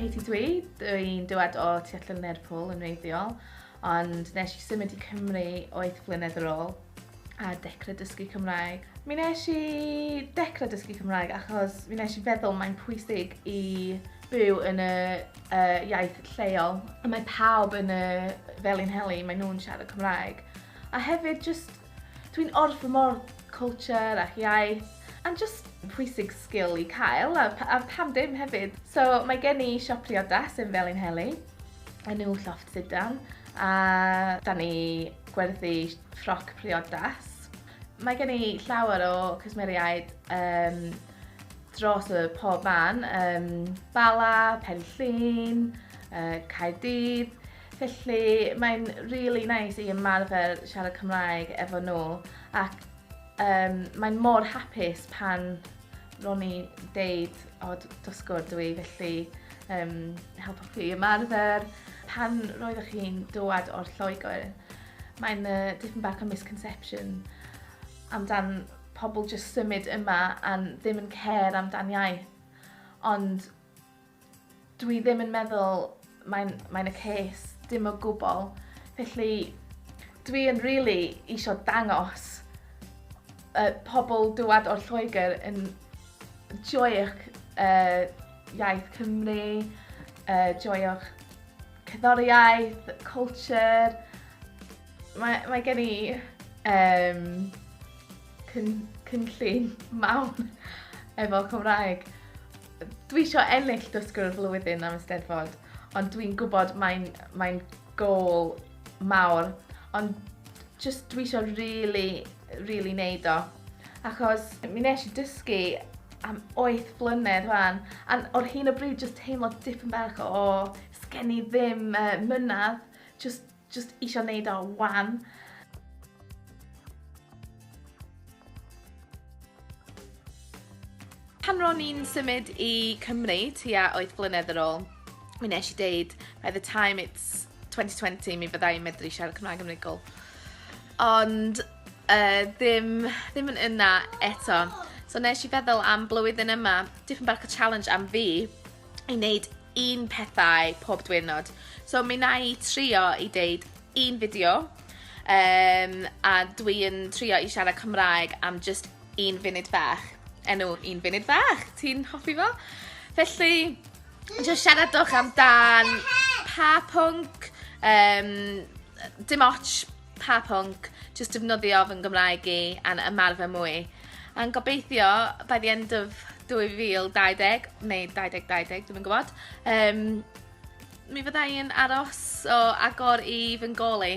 Katie dwi'n dywed o tu allan Lerpwl yn reiddiol, ond nes i symud i Cymru 8 blynedd ar ôl a dechrau dysgu Cymraeg. Mi nes i dechrau dysgu Cymraeg achos mi nes i feddwl mae'n pwysig i byw yn y iaith lleol. A mae pawb yn y Felinheli, mae nhw'n siarad Cymraeg. A hefyd, dwi'n orff fy mor culture ac iaith, a just pwysig sgil i cael, a pam dim hefyd. So mae gen i siop priodas yn Felinheli, enw Llofft Sidan, a da ni gwerthu ffroc priodas. Mae gen i llawer o cysmeriaid dros y pob man, Bala, Penllyn, Caerdydd. Felly mae'n really nice i ymarfer siarad Cymraeg efo nhw, ac mae'n mor hapus pan ro'n i deud o dysgwr dwi, felly helpo chi ymarfer. Pan roeddech chi'n dod o'r Lloegr, mae'n dipyn bach o misconception amdan pobl jyst symud yma a ddim yn care amdan iaith. Ond dwi ddim yn meddwl mae'n y ces, dim o gwbl. Felly dwi yn really isio dangos pobl dŵad o'r Lloegr yn joio'ch iaith Cymru, joio'ch cerddoriaeth, culture. Mae gen i cynllun mawn efo Cymraeg. Dwi isio ennill dysgwr y flwyddyn am y Steddfod, ond dwi'n gwybod mae'n gôl mawr, ond just dwi isio really neud o. Achos mi nes i dysgu am 8 blynedd wan, a o'r hyn o bryd just teimlo dipyn bach o sgen i ddim mynadd, just isio neud o wan. Pan ro'n i'n symud i Cymru tua 8 blynedd ar ôl, mi nes i deud, by the time it's 2020, mi fyddai medru siarad Cymraeg yn unigol. Ond ddim yn yna eto. So nes i feddwl am blwyddyn yma, dipyn bach o challenge am fi i wneud un pethau pob diwrnod. So mi na i trio i deud un fideo, a dwi'n trio i siarad Cymraeg am just un funud fach. Enw un funud fach, ti'n hoffi fo? Felly, just siaradwch amdan pa pwnc, dim ots pa pwnc, just defnyddio fy Gymraeg i a'n ymarfer mwy. A'n gobeithio, by the end of 2020, neu 2020, dwi'n gwybod, mi fyddai yn aros o agor i fy ngoli.